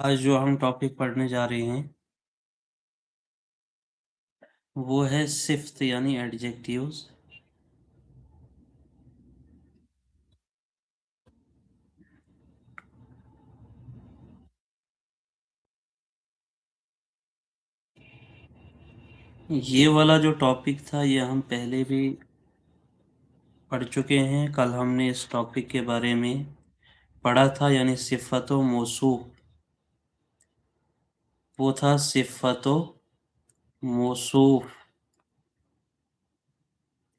आज जो हम टॉपिक पढ़ने जा रहे हैं वो है सिफ्त यानी एडजेक्टिव्स। ये वाला जो टॉपिक था ये हम पहले भी पढ़ चुके हैं। कल हमने इस टॉपिक के बारे में पढ़ा था, यानी सिफ़त व मौसूफ। वो था सिफ़त व मौसूफ।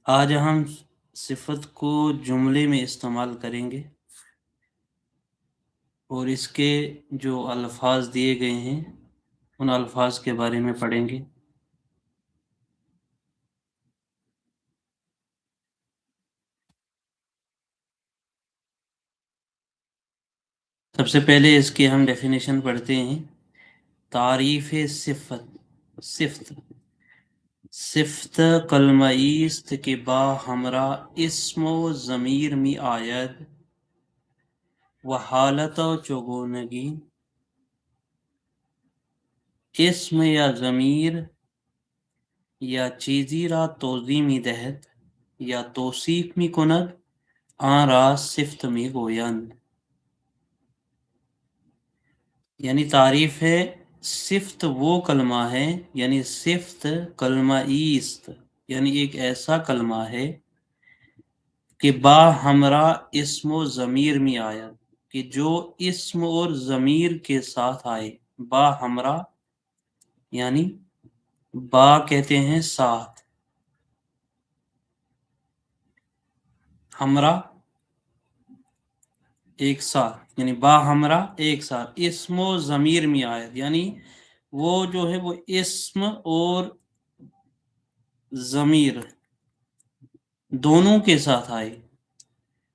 आज हम सिफ़त को जुमले में इस्तेमाल करेंगे और इसके जो अल्फाज दिए गए हैं उन अल्फाज के बारे में पढ़ेंगे। सबसे पहले इसकी हम डेफिनेशन पढ़ते हैं। तारीफ़ सिफ़त। सिफ़त सिफ़त कलमईस्त के बा हमरा इस्म व ज़मीर मी आयद व हालत व चगोनगी। इस्म या ज़मीर या चीज़ी रा तोज़ी मी दहत या तौसीफ मी कुनद आन रा सिफ़त मी गोयंद। यानी तारीफ है, सिफ्त वो कलमा है, यानी सिफ्त कलमा ईस्त, यानी एक ऐसा कलमा है कि बा हमरा इस्म ज़मीर में आया, कि जो इस्म और ज़मीर के साथ आए। बा हमरा यानी बा कहते हैं साथ, हमरा एक साथ, यानी बा हमरा एक साथ इस्म और ज़मीर में आया, यानी वो जो है वो इस्म और ज़मीर दोनों के साथ आए।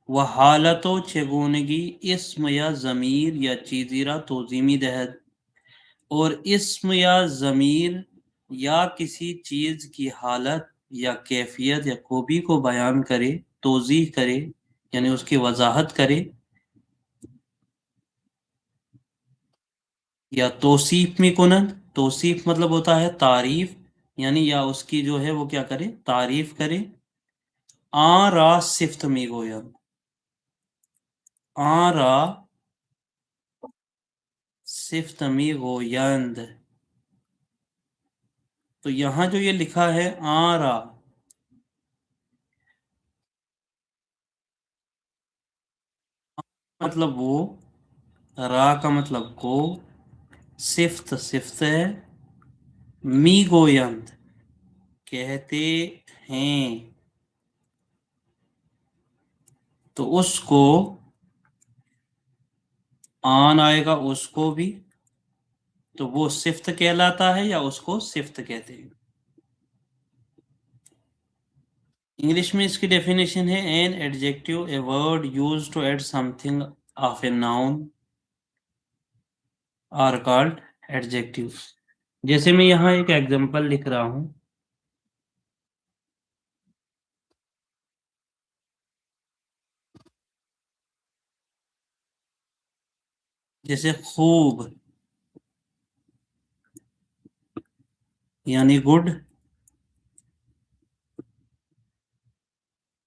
वह हालतों चगोनगी इस्म या ज़मीर या चीज़िरा तोज़ीमी दहद, और इस्म या ज़मीर या किसी चीज़ की हालत या कैफियत या खूबी को बयान करे, तोज़ीह करे, यानी उसकी वजाहत करे, या तौसीफ में कुनद। तौसीफ मतलब होता है तारीफ, यानी या उसकी जो है वो क्या करे, तारीफ करे। आ रा सिफ्त में गोयम, आ रा सिफ्त में गोयंद। तो यहाँ जो ये लिखा है आ रा, मतलब वो, रा का मतलब को, सिफ्त सिफ्त है, मी गोयंद कहते हैं, तो उसको आन आएगा उसको भी, तो वो सिफ्त कहलाता है या उसको सिफ्त कहते हैं। इंग्लिश में इसकी डेफिनेशन है an adjective a word used to add something of a noun are called adjective. जैसे मैं यहाँ एक एग्जांपल लिख रहा हूँ, जैसे खूब यानी गुड।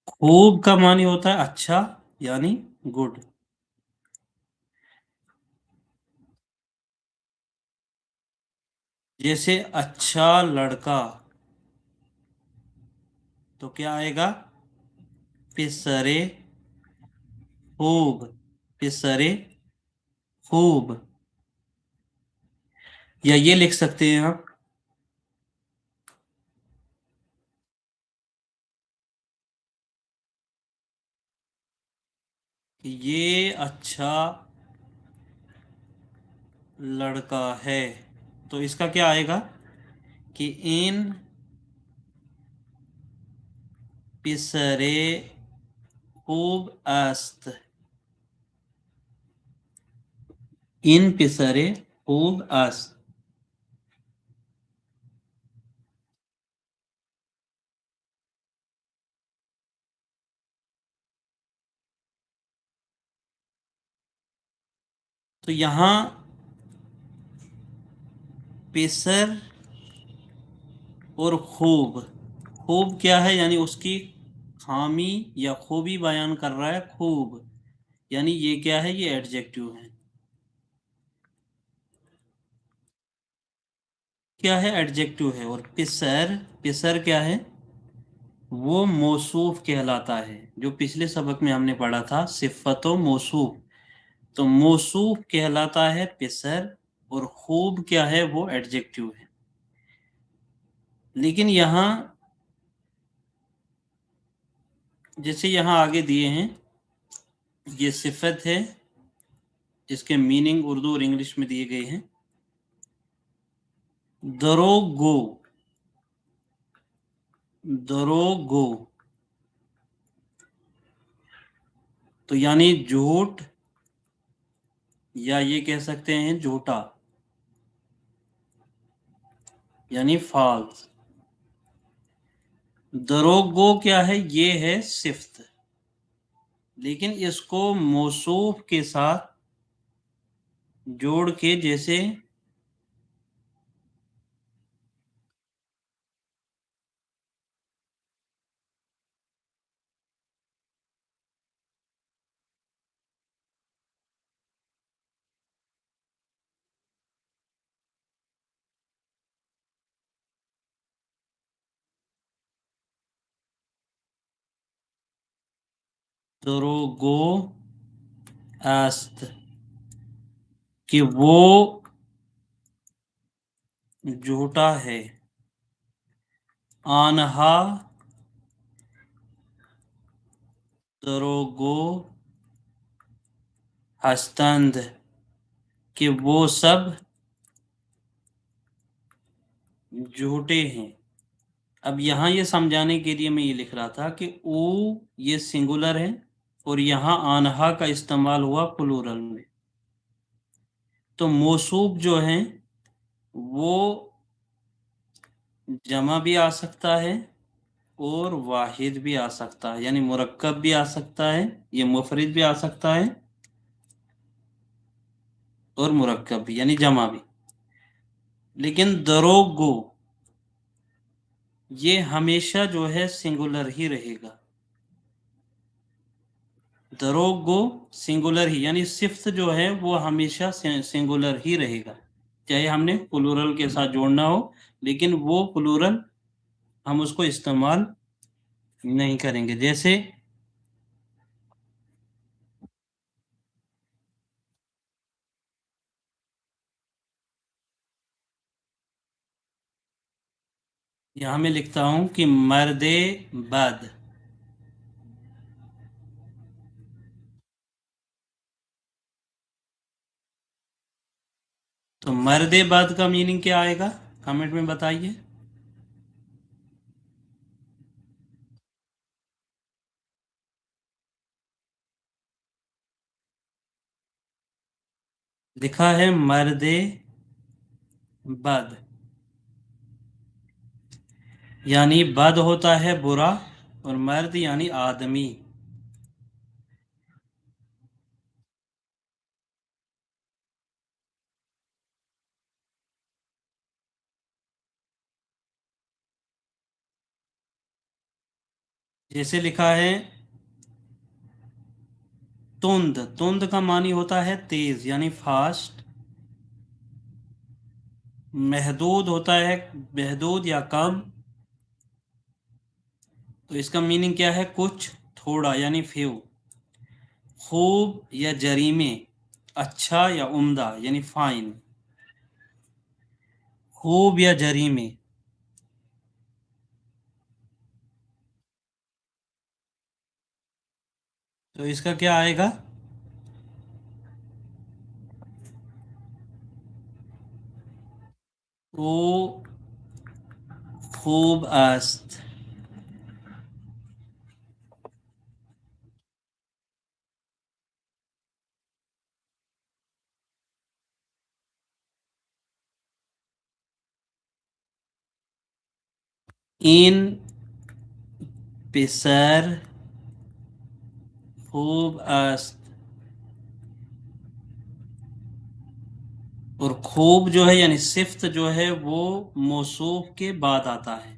खूब का मानी होता है अच्छा, यानी गुड। जैसे अच्छा लड़का, तो क्या आएगा, पिसरे खूब, पिसरे खूब। या ये लिख सकते हैं आप, कि ये अच्छा लड़का है। तो इसका क्या आएगा कि इन पिसरे खूब अस्त, इन पिसरे खूब अस्त। तो यहाँ पेसर और खूब। खूब क्या है, यानी उसकी खामी या खूबी बयान कर रहा है, खूब, यानी ये क्या है, ये एडजेक्टिव है। क्या है, एडजेक्टिव है। और पिसर, पिसर क्या है, वो मौसूफ कहलाता है। जो पिछले सबक में हमने पढ़ा था सिफ़त व मौसूफ, तो मौसूफ कहलाता है पिसर, और खूब क्या है, वो एडजेक्टिव है। लेकिन यहाँ जैसे यहाँ आगे दिए हैं, ये सिफत है, जिसके मीनिंग उर्दू और इंग्लिश में दिए गए हैं। दरोगो, दरोगो, तो यानी झूठ, या ये कह सकते हैं झूठा, यानी फॉल्स। दरोगो क्या है, ये है सिफ्त, लेकिन इसको मौसूफ के साथ जोड़ के, जैसे दरोगो आस्त, कि वो झूठा है। आनहा दरोगो हस्तंद, कि वो सब झूठे हैं। अब यहाँ ये समझाने के लिए मैं ये लिख रहा था कि ओ ये सिंगुलर है, और यहाँ आनहा का इस्तेमाल हुआ प्लूरल में। तो मौसूफ जो है वो जमा भी आ सकता है और वाहिद भी आ सकता है, यानी मुरक्कब भी आ सकता है, ये मुफरिद भी आ सकता है और मुरक्कब भी, यानी जमा भी। लेकिन दरोगो ये हमेशा जो है सिंगुलर ही रहेगा। दरोगो सिंगुलर ही, यानी सिफ्त जो है वो हमेशा सिंगुलर ही रहेगा, चाहे हमने प्लूरल के साथ जोड़ना हो, लेकिन वो प्लूरल हम उसको इस्तेमाल नहीं करेंगे। जैसे यहाँ मैं लिखता हूं कि मर्दे बद, तो मर्दे बद का मीनिंग क्या आएगा, कमेंट में बताइए। लिखा है मर्दे बद, यानी बद होता है बुरा, और मर्द यानी आदमी। जैसे लिखा है तुंद, तुंद का मानी होता है तेज, यानी फास्ट। महदूद होता है महदूद या कम, तो इसका मीनिंग क्या है, कुछ, थोड़ा, यानी फ्यू। खूब या जरीमे, अच्छा या उम्दा, यानी फाइन। खूब या जरीमे, तो इसका क्या आएगा, वो खूब است। این پسر خوب است. اور خوب جو ہے یعنی صفت جو ہے وہ موصوف کے بعد آتا ہے.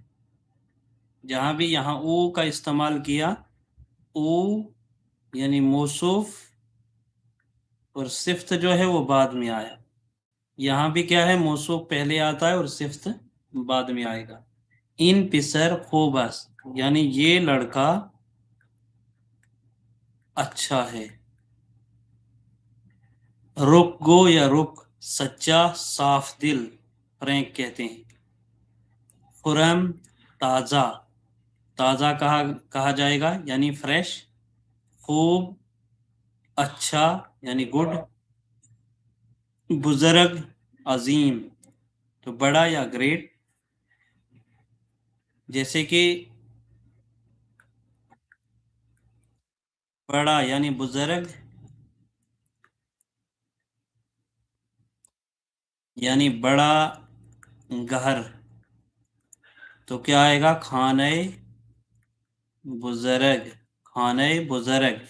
جہاں بھی یہاں او کا استعمال کیا، او یعنی موصوف اور صفت جو ہے وہ بعد میں آیا. یہاں بھی کیا ہے، موصوف پہلے آتا ہے اور صفت بعد میں آئے گا. ان پسر خوبس یعنی یہ لڑکا اچھا ہے. رک گو یا رک سچا صاف دل فرینک کہتے ہیں. خرم تازہ، تازہ کہا جائے گا یعنی فریش. خوب اچھا یعنی گڈ. بزرگ عظیم تو بڑا یا گریٹ. جیسے کہ بڑا یعنی بزرگ یعنی بڑا گہر. تو کیا آئے گا، خانہ بزرگ، خانہ بزرگ.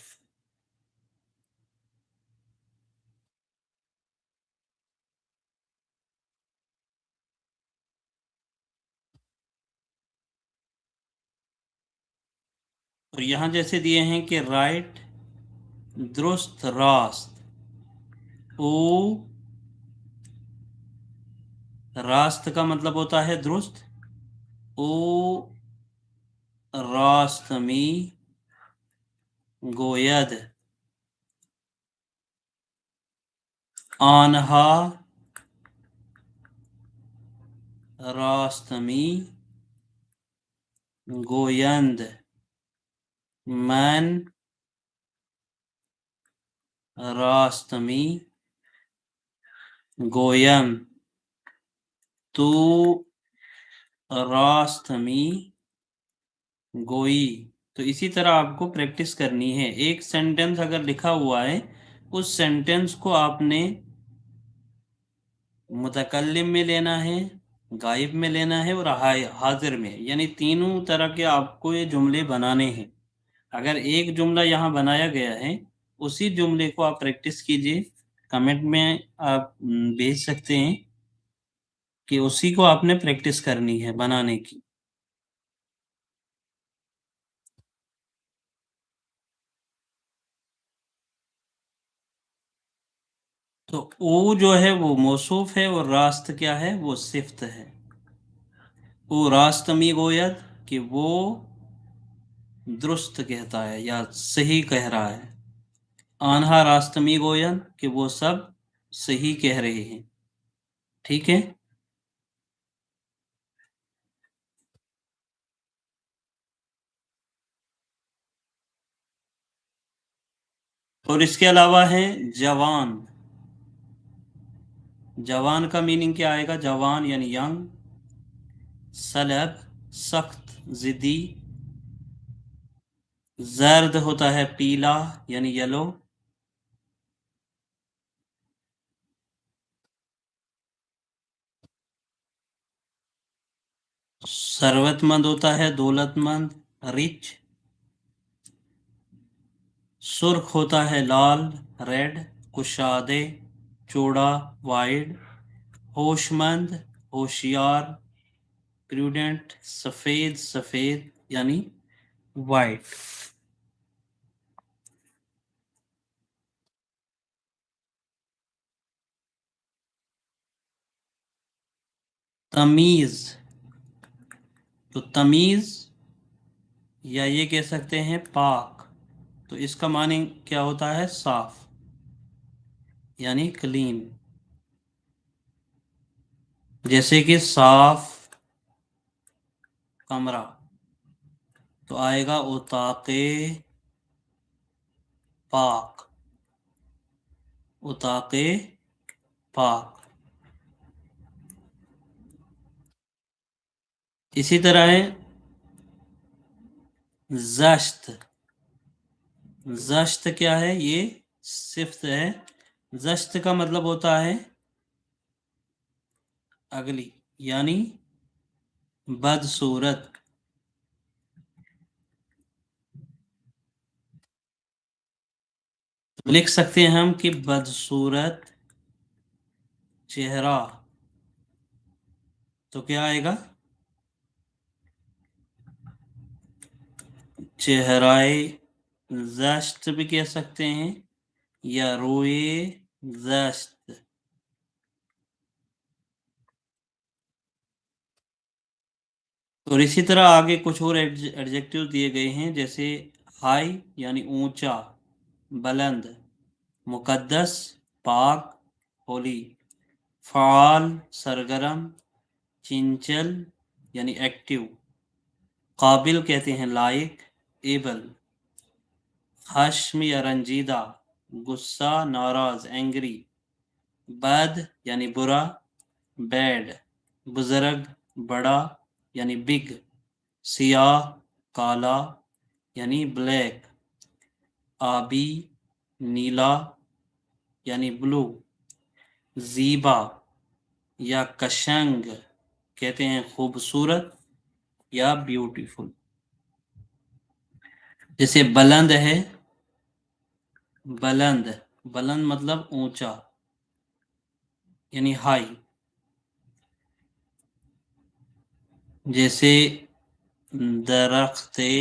اور یہاں جیسے دیے ہیں کہ رائٹ درست راست. او راست کا مطلب ہوتا ہے درست. او راست می گوید آنہا راست می گویند من راست می گویم تو راست می گوئی. تو اسی طرح آپ کو پریکٹس کرنی ہے. ایک سینٹنس اگر لکھا ہوا ہے، اس سینٹنس کو آپ نے متکلم میں لینا ہے، غائب میں لینا ہے اور حاضر میں، یعنی تینوں طرح کے آپ کو یہ جملے بنانے ہیں. اگر ایک جملہ یہاں بنایا گیا ہے، اسی جملے کو آپ پریکٹس کیجئے. کمنٹ میں آپ بھیج سکتے ہیں کہ اسی کو آپ نے پریکٹس کرنی ہے بنانے کی. تو او جو ہے وہ موصوف ہے اور راست کیا ہے، وہ صفت ہے. او راست می گوید کہ وہ درست کہتا ہے یا صحیح کہہ رہا ہے. آنہا راست می گوید کہ وہ سب صحیح کہہ رہے ہیں. ٹھیک ہے. اور اس کے علاوہ ہے جوان. جوان کا میننگ کیا آئے گا، جوان یعنی ینگ. سلب سخت ضدی. زرد ہوتا ہے پیلا یعنی یلو. ثروت مند ہوتا ہے دولت مند ریچ. سرخ ہوتا ہے لال ریڈ کشادے چوڑا وائڈ. ہوش مند ہوشیار پریوڈنٹ. سفید سفید یعنی وائٹ. تمیز، تو تمیز یا یہ کہہ سکتے ہیں پاک. تو اس کا معنی کیا ہوتا ہے، صاف یعنی کلین. جیسے کہ صاف کمرہ تو آئے گا اتاق پاک. اتاق پاک. اسی طرح ہے زشت. زشت کیا ہے، یہ صفت ہے. زشت کا مطلب ہوتا ہے اگلی یعنی بدصورت. لکھ سکتے ہیں ہم کہ بدصورت चेहरा, तो क्या आएगा? चेहराए जश्त भी कह सकते हैं या रोए जश्त। और इसी तरह आगे कुछ और एडजेक्टिव दिए गए हैं, जैसे हाई यानी ऊंचा, बुलंद, मुकद्दस, पाक, होली, फाल सरगरम, चिंचल यानी एक्टिव, काबिल कहते हैं लायक, एबल, हश्म या रंजीदा, गुस्सा नाराज एंग्री, बद यानी बुरा, बैड, बुजुर्ग बड़ा यानी बिग, सियाह काला यानी ब्लैक, आबी नीला यानी ब्लू, जीबा या कशंग कहते हैं खूबसूरत या ब्यूटीफुल। जैसे बुलंद है, बुलंद, बुलंद मतलब ऊंचा यानी हाई। जैसे दरख्ते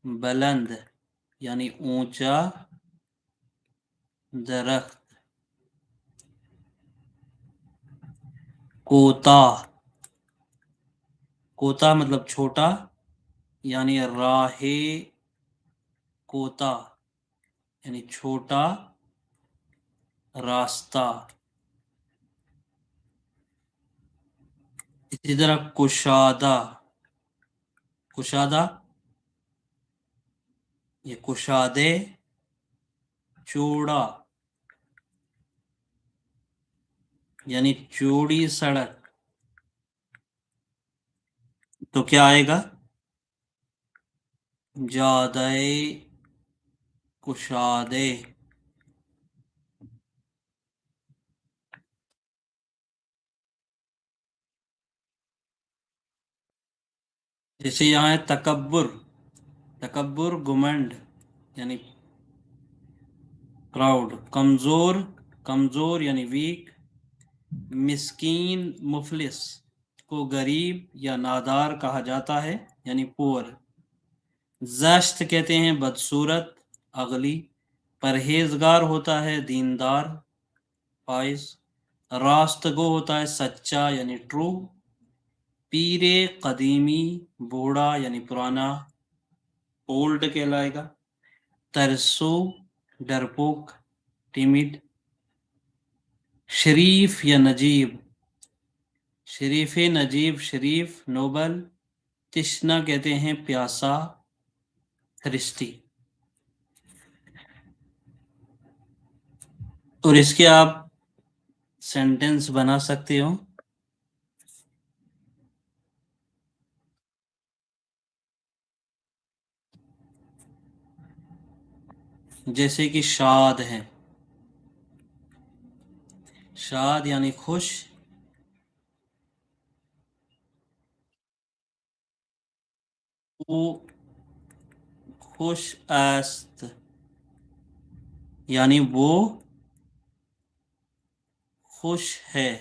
बुलंद यानी ऊंचा दरख्त। कोता, कोता मतलब छोटा यानी राहे कोता यानी छोटा रास्ता। इसी तरह कुशादा, कुशादा ये कुशादे, चौड़ा यानी चौड़ी सड़क, तो क्या आएगा? जादे कुशादे। जैसे यहाँ है तकब्बुर, तकब्बुर घुमंड यानी प्राउड, कमजोर, कमजोर यानी वीक, मिस्कीन मुफलिस को गरीब या नादार कहा जाता है यानी पुअर, जश्त कहते हैं बदसूरत अगली, परहेजगार होता है दीनदार फाइज, रास्तगो होता है सच्चा यानी ट्रू, पीरे कदीमी बूढ़ा यानी पुराना ओल्ड कहलाएगा, तरसो डरपोक टिमिड, शरीफ या नजीब, शरीफ नजीब शरीफ नोबल, तिश्ना कहते हैं प्यासा थ्रिस्टी। और इसके आप सेंटेंस बना सकते हो। जैसे कि शाद है, शाद यानी खुश, वो खुश अस्त यानी वो खुश है।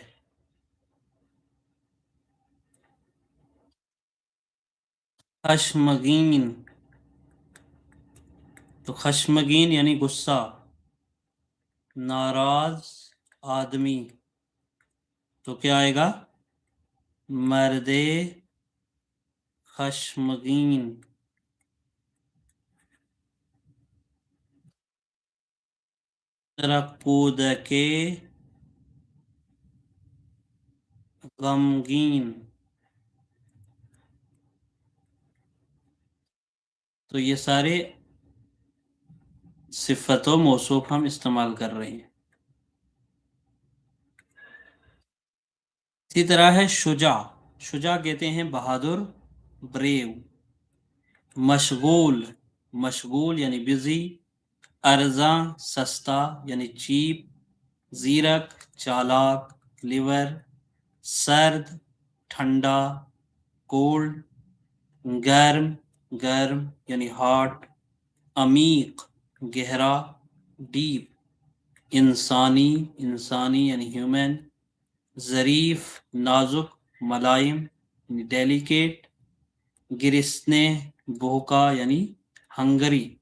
खशमगीन, तो खशमगीन यानी गुस्सा, नाराज आदमी, तो क्या आएगा? मर्दे खशमगीन। तरह कूद के गमगीन, तो ये सारे सिफत व मौसूफ हम इस्तेमाल कर रहे हैं। इसी तरह है शुजा, शुजा कहते हैं बहादुर ब्रेव, मशगूल, मशगूल यानी बिजी, अर्जा सस्ता यानी चीप, जीरक चालाक लिवर, सर्द ठंडा कोल्ड, गर्म गर्म यानी हॉट, अमीक गहरा डीप, इंसानी, इंसानी यानी ह्यूमन। ظریف نازک، ملائم یعنی ڈیلیکیٹ۔ گرسنے بھوکا یعنی ہنگری۔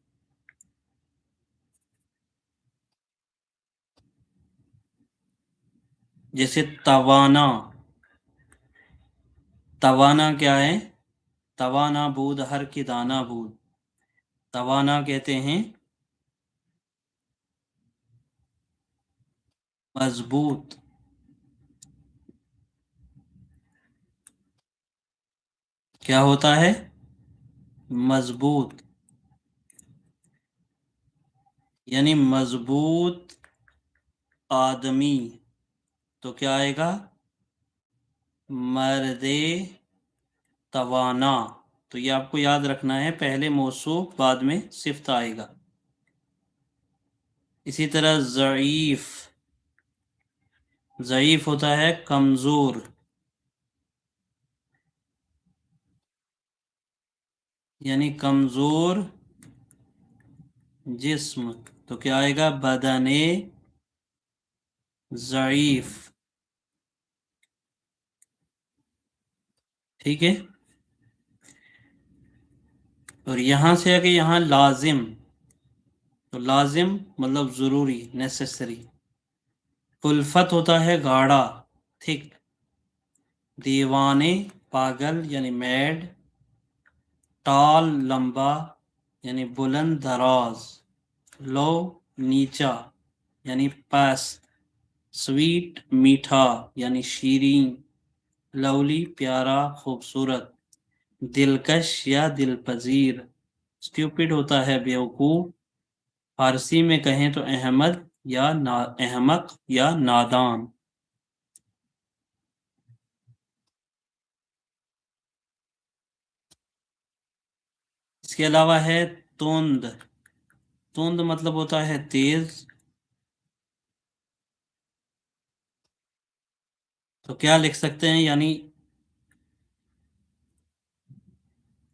جیسے توانا، توانا کیا ہے؟ توانا بود ہر کی دانا بود، توانا کہتے ہیں مضبوط۔ کیا ہوتا ہے؟ مضبوط، یعنی مضبوط آدمی تو کیا آئے گا؟ مرد توانا۔ تو یہ آپ کو یاد رکھنا ہے، پہلے موصوف بعد میں صفت آئے گا۔ اسی طرح ضعیف، ضعیف ہوتا ہے کمزور، یعنی کمزور جسم تو کیا آئے گا؟ بدن ضعیف۔ ٹھیک ہے، اور یہاں سے آگے یہاں لازم، تو لازم مطلب ضروری، نیسیسری۔ کلفت ہوتا ہے گاڑھا، تھک۔ دیوانے پاگل یعنی میڈ۔ ٹال لمبا یعنی بلند دراز۔ لو نیچا یعنی پست۔ سویٹ میٹھا یعنی شیریں۔ لولی پیارا خوبصورت۔ دلکش یا دل پذیر۔ اسٹیوپڈ ہوتا ہے بیوقوف، فارسی میں کہیں تو احمد یا احمق یا نادان۔ اس کے علاوہ ہے تند، تند مطلب ہوتا ہے تیز۔ تو کیا لکھ سکتے ہیں؟ یعنی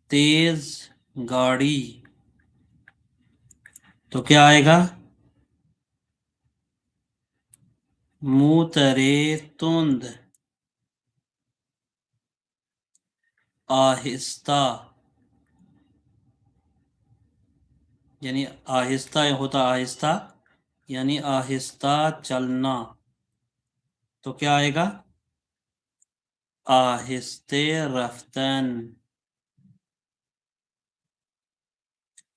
تیز گاڑی تو کیا آئے گا؟ موترے تند۔ آہستہ یعنی آہستہ ہوتا آہستہ، یعنی آہستہ چلنا تو کیا آئے گا؟ آہستے رفتن۔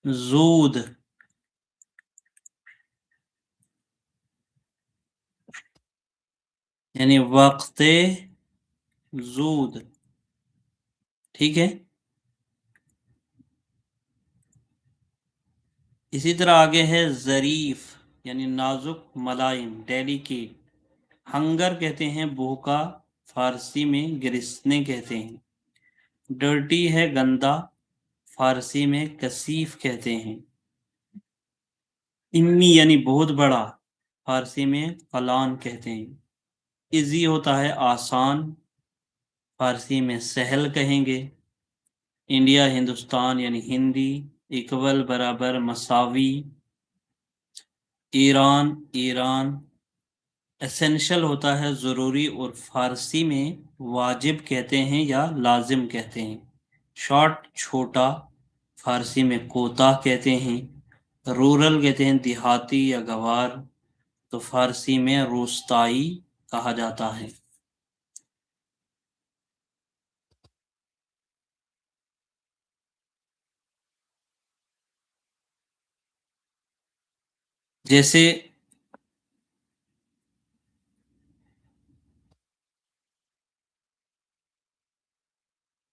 زود یعنی وقت زود۔ ٹھیک ہے، اسی طرح آگے ہے ظریف یعنی نازک ملائم ڈیلیکیٹ۔ ہنگر کہتے ہیں بھوکا، فارسی میں گرسنے کہتے ہیں۔ ڈرٹی ہے گندا، فارسی میں کثیف کہتے ہیں۔ امی یعنی بہت بڑا، فارسی میں فلان کہتے ہیں۔ ایزی ہوتا ہے آسان، فارسی میں سہل کہیں گے۔ انڈیا ہندوستان یعنی ہندی۔ اکول برابر مساوی۔ ایران ایران۔ اسینشل ہوتا ہے ضروری، اور فارسی میں واجب کہتے ہیں یا لازم کہتے ہیں۔ شارٹ چھوٹا، فارسی میں کوتاہ کہتے ہیں۔ رورل کہتے ہیں دیہاتی یا گوار، تو فارسی میں روستائی کہا جاتا ہے۔ جیسے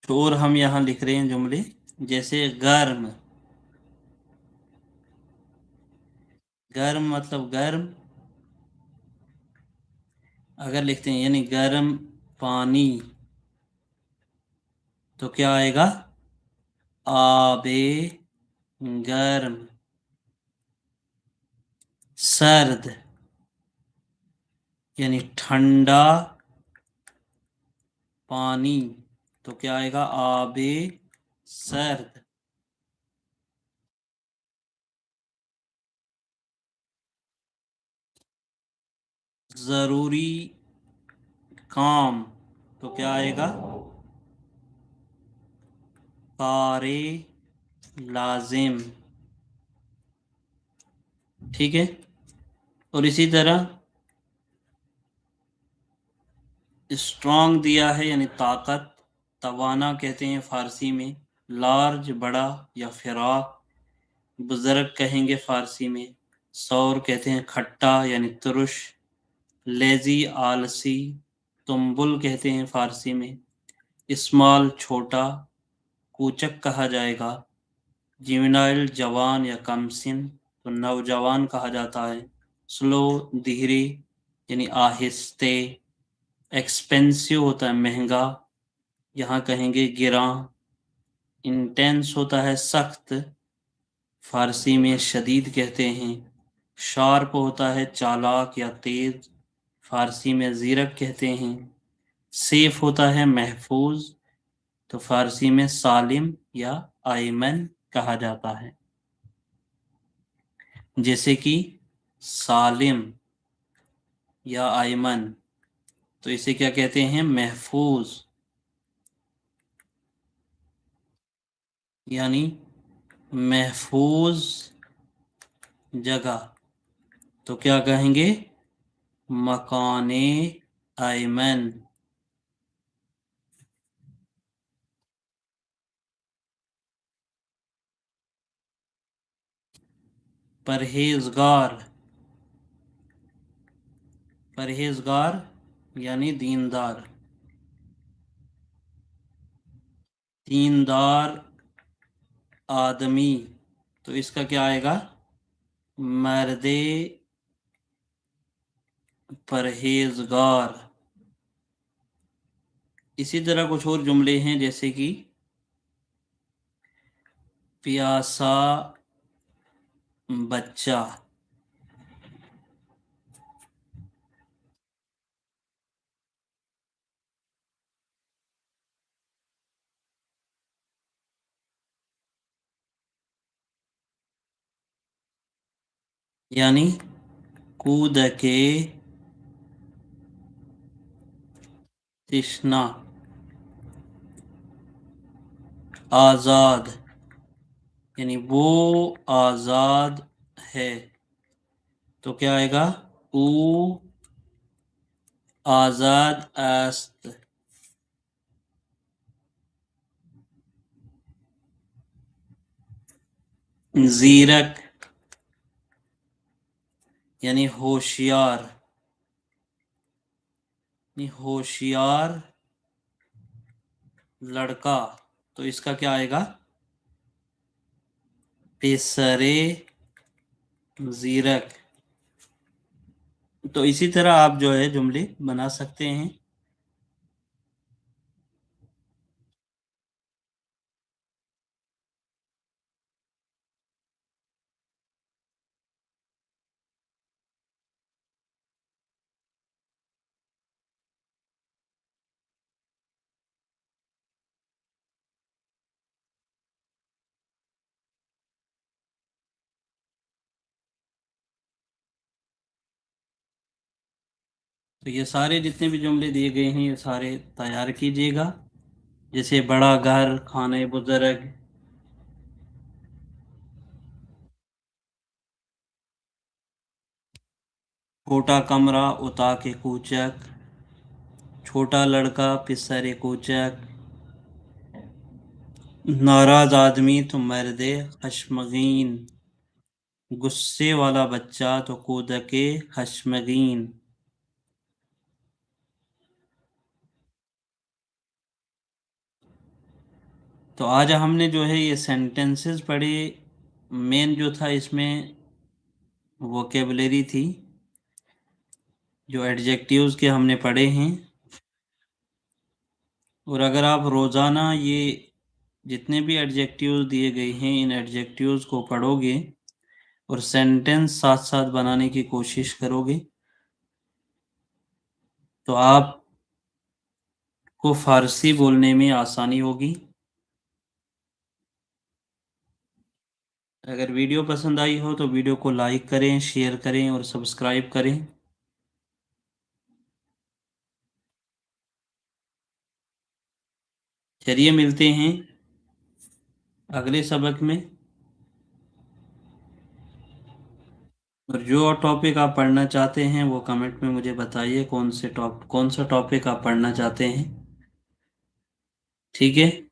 اور ہم یہاں لکھ رہے ہیں جملے، جیسے گرم، گرم مطلب گرم، اگر لکھتے ہیں یعنی گرم پانی تو کیا آئے گا؟ آب گرم۔ سرد یعنی ٹھنڈا پانی تو کیا آئے گا؟ آب سرد۔ ज़रूरी काम, तो क्या आएगा? कारे लाजिम। ठीक है। और इसी तरह स्ट्रॉन्ग दिया है यानी ताकत, तवाना कहते हैं फारसी में। लार्ज बड़ा या फिराक, बुजुर्ग कहेंगे फारसी में। सौर कहते हैं खट्टा यानी तुरुश। लेजी आलसी, तुम्बुल कहते हैं फारसी में। स्मॉल छोटा, कूचक कहा जाएगा। जुवेनाइल जवान या कमसिन, तो नौजवान कहा जाता है। स्लो धीरे यानी आहिस्ते। एक्सपेंसिव होता है महंगा, यहाँ कहेंगे गिरां। इंटेंस होता है सख्त, फारसी में शदीद कहते हैं। शार्प होता है चालाक या तेज, फारसी में ज़ीरक कहते हैं। सेफ होता है महफूज, तो फारसी में सालिम या आयमन कहा जाता है। जैसे कि सालिम या आयमन, तो इसे क्या कहते हैं? महफूज, यानी महफूज जगह, तो क्या कहेंगे? मकाने आयमन। परहेजगार, परहेजगार यानी दीनदार। दीनदार आदमी, तो इसका क्या आएगा? मर्दे परहेजगार। इसी तरह कुछ और जुमले हैं, जैसे कि प्यासा बच्चा। यानी कूद के तृष्णा। आजाद, यानी वो आजाद है, तो क्या आएगा? ऊ आजाद است। जीरक यानी होशियार, यानी होशियार लड़का, तो इसका क्या आएगा? पेसरे जीरक। तो इसी तरह आप जो है जुमले बना सकते हैं। तो ये सारे जितने भी जुमले दिए गए हैं ये सारे तैयार कीजिएगा। जैसे बड़ा घर, खाने बुजुर्ग, छोटा कमरा, उता के कूचक, छोटा लड़का, पिसरे कूचक, नाराज आदमी तो मर्दे खशमगीन, गुस्से वाला बच्चा तो कूदके खशमगीन। तो आज हमने जो है ये सेंटेंसेस पढ़े। मेन जो था इसमें वोकेबलरी थी, जो एडजेक्टिव्स के हमने पढ़े हैं। और अगर आप रोज़ाना ये जितने भी एडजेक्टिव्स दिए गए हैं इन एडजेक्टिव्स को पढ़ोगे और सेंटेंस साथ साथ बनाने की कोशिश करोगे, तो आपको फारसी बोलने में आसानी होगी। अगर वीडियो पसंद आई हो तो वीडियो को लाइक करें, शेयर करें और सब्सक्राइब करें। चलिए मिलते हैं अगले सबक में। और जो और टॉपिक आप पढ़ना चाहते हैं वो कमेंट में मुझे बताइए, कौन सा टॉपिक आप पढ़ना चाहते हैं। ठीक है।